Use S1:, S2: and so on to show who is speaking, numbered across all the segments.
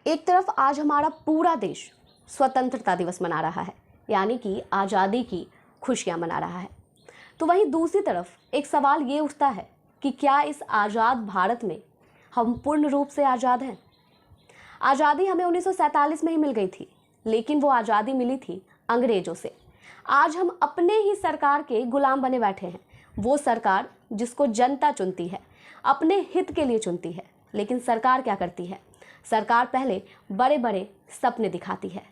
S1: एक तरफ आज हमारा पूरा देश स्वतंत्रता दिवस मना रहा है, यानी कि आज़ादी की खुशियां मना रहा है, तो वहीं दूसरी तरफ एक सवाल ये उठता है कि क्या इस आज़ाद भारत में हम पूर्ण रूप से आज़ाद हैं। आज़ादी हमें 1947 में ही मिल गई थी, लेकिन वो आज़ादी मिली थी अंग्रेजों से। आज हम अपने ही सरकार के गुलाम बने बैठे हैं। वो सरकार जिसको जनता चुनती है, अपने हित के लिए चुनती है, लेकिन सरकार क्या करती है? सरकार पहले बड़े बड़े सपने दिखाती है,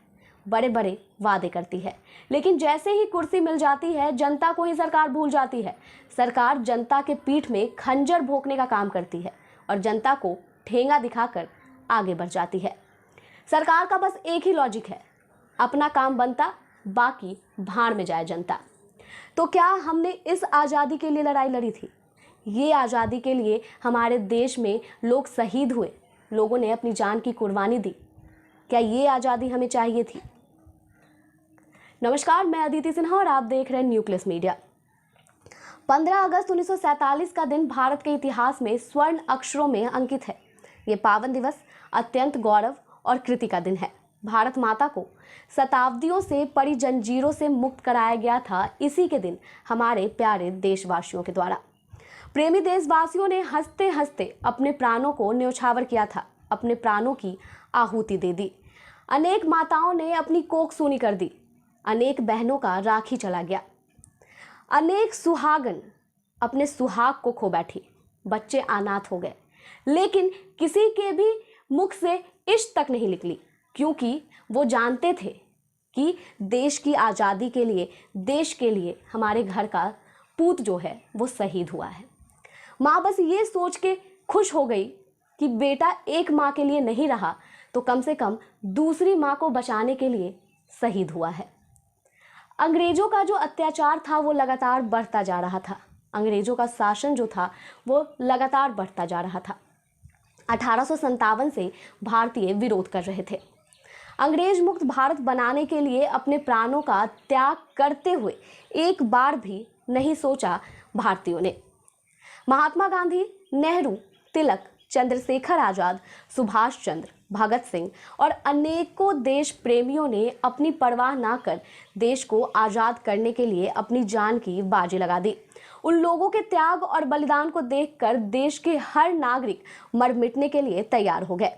S1: बड़े बड़े वादे करती है, लेकिन जैसे ही कुर्सी मिल जाती है जनता को ही सरकार भूल जाती है। सरकार जनता के पीठ में खंजर भोंकने का काम करती है और जनता को ठेंगा दिखाकर आगे बढ़ जाती है। सरकार का बस एक ही लॉजिक है, अपना काम बनता, बाकी भाड़ में जाए जनता। तो क्या हमने इस आज़ादी के लिए लड़ाई लड़ी थी? ये आज़ादी के लिए हमारे देश में लोग शहीद हुए, लोगों ने अपनी जान की कुर्बानी दी। क्या ये आज़ादी हमें चाहिए थी? नमस्कार, मैं अदिति सिन्हा और आप देख रहे हैं न्यूक्लियस मीडिया। 15 अगस्त 1947 का दिन भारत के इतिहास में स्वर्ण अक्षरों में अंकित है। ये पावन दिवस अत्यंत गौरव और कृति का दिन है। भारत माता को शताब्दियों से पड़ी जंजीरों से मुक्त कराया गया था इसी के दिन हमारे प्यारे देशवासियों के द्वारा। प्रेमी देशवासियों ने हंसते हंसते अपने प्राणों को न्यौछावर किया था, अपने प्राणों की आहुति दे दी। अनेक माताओं ने अपनी कोख सूनी कर दी, अनेक बहनों का राखी चला गया, अनेक सुहागन अपने सुहाग को खो बैठी, बच्चे अनाथ हो गए, लेकिन किसी के भी मुख से इश्क तक नहीं निकली, क्योंकि वो जानते थे कि देश की आज़ादी के लिए, देश के लिए हमारे घर का पूत जो है वो शहीद हुआ है। माँ बस ये सोच के खुश हो गई कि बेटा एक माँ के लिए नहीं रहा तो कम से कम दूसरी माँ को बचाने के लिए शहीद हुआ है। अंग्रेजों का जो अत्याचार था वो लगातार बढ़ता जा रहा था। अंग्रेजों का शासन जो था वो लगातार बढ़ता जा रहा था। 1857 से भारतीय विरोध कर रहे थे। अंग्रेज मुक्त भारत बनाने के लिए अपने प्राणों का त्याग करते हुए एक बार भी नहीं सोचा भारतीयों ने। महात्मा गांधी, नेहरू, तिलक, चंद्रशेखर आजाद, सुभाष चंद्र, भगत सिंह और अनेकों देश प्रेमियों ने अपनी परवाह ना कर देश को आज़ाद करने के लिए अपनी जान की बाजी लगा दी। उन लोगों के त्याग और बलिदान को देखकर देश के हर नागरिक मर मिटने के लिए तैयार हो गए।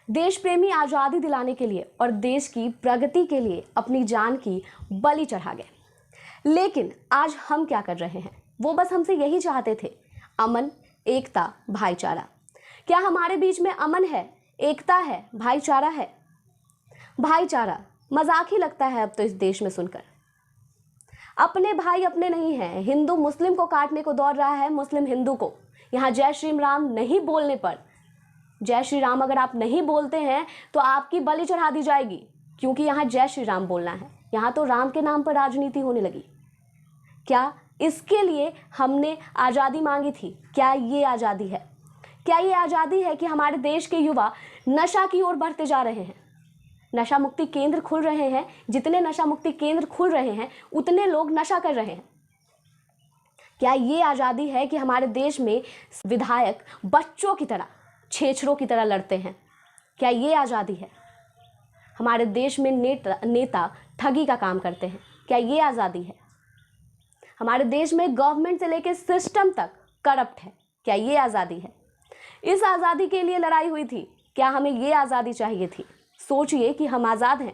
S1: देश प्रेमी आज़ादी दिलाने के लिए और देश की प्रगति के लिए अपनी जान की बलि चढ़ा गए। लेकिन आज हम क्या कर रहे हैं? वो बस हमसे यही चाहते थे, अमन, एकता, भाईचारा। क्या हमारे बीच में अमन है, एकता है, भाईचारा है? भाईचारा मजाक ही लगता है अब तो इस देश में सुनकर। अपने भाई अपने नहीं हैं। हिंदू मुस्लिम को काटने को दौड़ रहा है, मुस्लिम हिंदू को। यहाँ जय श्री राम नहीं बोलने पर, जय श्री राम अगर आप नहीं बोलते हैं तो आपकी बलि चढ़ा दी जाएगी, क्योंकि यहाँ जय श्री राम बोलना है। यहाँ तो राम के नाम पर राजनीति होने लगी। क्या इसके लिए हमने आज़ादी मांगी थी? क्या ये आज़ादी है? क्या ये आज़ादी है कि हमारे देश के युवा नशा की ओर बढ़ते जा रहे हैं? नशा मुक्ति केंद्र खुल रहे हैं, जितने नशा मुक्ति केंद्र खुल रहे हैं उतने लोग नशा कर रहे हैं। क्या ये आज़ादी है कि हमारे देश में विधायक बच्चों की तरह, छेछरों की तरह लड़ते हैं? क्या ये आज़ादी है? हमारे देश में नेता ठगी का काम करते हैं। क्या ये आज़ादी है? हमारे देश में गवर्नमेंट से लेकर सिस्टम तक करप्ट है। क्या ये आज़ादी है? इस आज़ादी के लिए लड़ाई हुई थी। क्या हमें ये आज़ादी चाहिए थी? सोचिए कि हम आज़ाद हैं।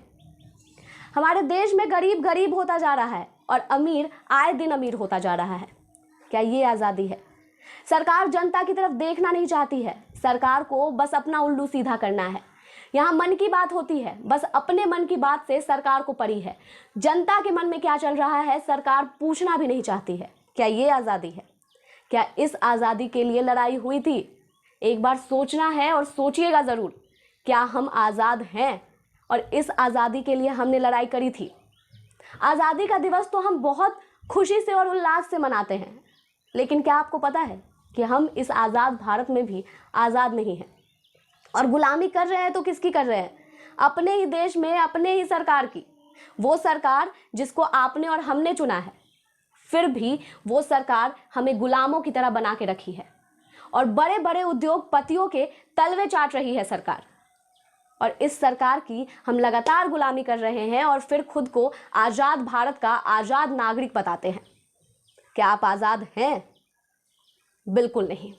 S1: हमारे देश में गरीब गरीब होता जा रहा है और अमीर आए दिन अमीर होता जा रहा है। क्या ये आज़ादी है? सरकार जनता की तरफ देखना नहीं चाहती है। सरकार को बस अपना उल्लू सीधा करना है। यहाँ मन की बात होती है, बस अपने मन की बात से सरकार को पड़ी है। जनता के मन में क्या चल रहा है सरकार पूछना भी नहीं चाहती है। क्या ये आज़ादी है? क्या इस आज़ादी के लिए लड़ाई हुई थी? एक बार सोचना है और सोचिएगा ज़रूर। क्या हम आज़ाद हैं और इस आज़ादी के लिए हमने लड़ाई करी थी? आज़ादी का दिवस तो हम बहुत खुशी से और उल्लास से मनाते हैं, लेकिन क्या आपको पता है कि हम इस आज़ाद भारत में भी आज़ाद नहीं हैं और गुलामी कर रहे हैं? तो किसकी कर रहे हैं? अपने ही देश में, अपने ही सरकार की। वो सरकार जिसको आपने और हमने चुना है, फिर भी वो सरकार हमें गुलामों की तरह बना के रखी है और बड़े बड़े उद्योगपतियों के तलवे चाट रही है सरकार। और इस सरकार की हम लगातार गुलामी कर रहे हैं और फिर खुद को आज़ाद भारत का आज़ाद नागरिक बताते हैं। क्या आप आज़ाद हैं? बिल्कुल नहीं।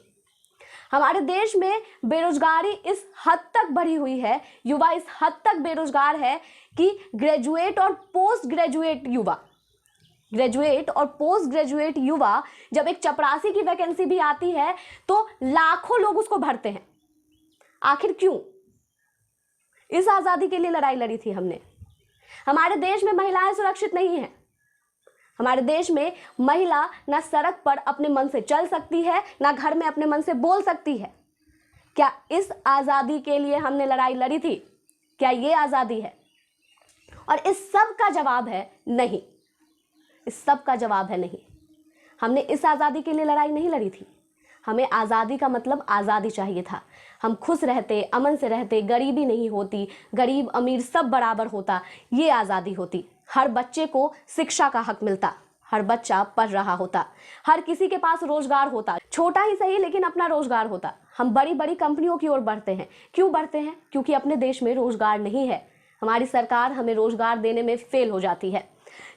S1: हमारे देश में बेरोजगारी इस हद तक बढ़ी हुई है, युवा इस हद तक बेरोजगार है कि ग्रेजुएट और पोस्ट ग्रेजुएट युवा जब एक चपरासी की वैकेंसी भी आती है तो लाखों लोग उसको भरते हैं। आखिर क्यों? इस आजादी के लिए लड़ाई लड़ी थी हमने। हमारे देश में महिलाएं सुरक्षित नहीं हैं। हमारे देश में महिला ना सड़क पर अपने मन से चल सकती है, ना घर में अपने मन से बोल सकती है। क्या इस आजादी के लिए हमने लड़ाई लड़ी थी? क्या ये आजादी है? और इस सब का जवाब है नहीं। इस सब का जवाब है नहीं। हमने इस आजादी के लिए लड़ाई नहीं लड़ी थी। हमें आज़ादी का मतलब आज़ादी चाहिए था। हम खुश रहते, अमन से रहते, गरीबी नहीं होती, गरीब अमीर सब बराबर होता, ये आज़ादी होती। हर बच्चे को शिक्षा का हक मिलता, हर बच्चा पढ़ रहा होता, हर किसी के पास रोजगार होता, छोटा ही सही लेकिन अपना रोजगार होता। हम बड़ी बड़ी कंपनियों की ओर बढ़ते हैं। क्यों बढ़ते हैं? क्योंकि अपने देश में रोजगार नहीं है। हमारी सरकार हमें रोजगार देने में फेल हो जाती है।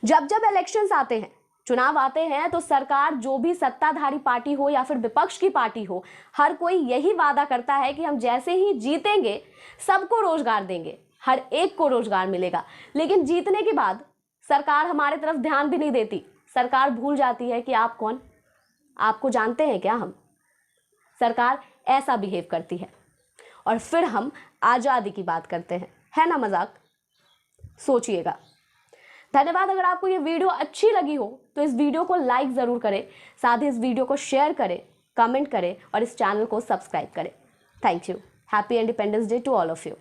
S1: जब जब इलेक्शंस आते हैं, चुनाव आते हैं, तो सरकार जो भी सत्ताधारी पार्टी हो या फिर विपक्ष की पार्टी हो, हर कोई यही वादा करता है कि हम जैसे ही जीतेंगे सबको रोजगार देंगे, हर एक को रोजगार मिलेगा। लेकिन जीतने के बाद सरकार हमारे तरफ ध्यान भी नहीं देती। सरकार भूल जाती है कि आप कौन, आपको जानते हैं क्या हम। सरकार ऐसा बिहेव करती है और फिर हम आज़ादी की बात करते हैं। है ना मजाक? सोचिएगा। धन्यवाद। अगर आपको ये वीडियो अच्छी लगी हो तो इस वीडियो को लाइक ज़रूर करें, साथ ही इस वीडियो को शेयर करें, कमेंट करें और इस चैनल को सब्सक्राइब करें। Thank you. Happy independence day to all of you.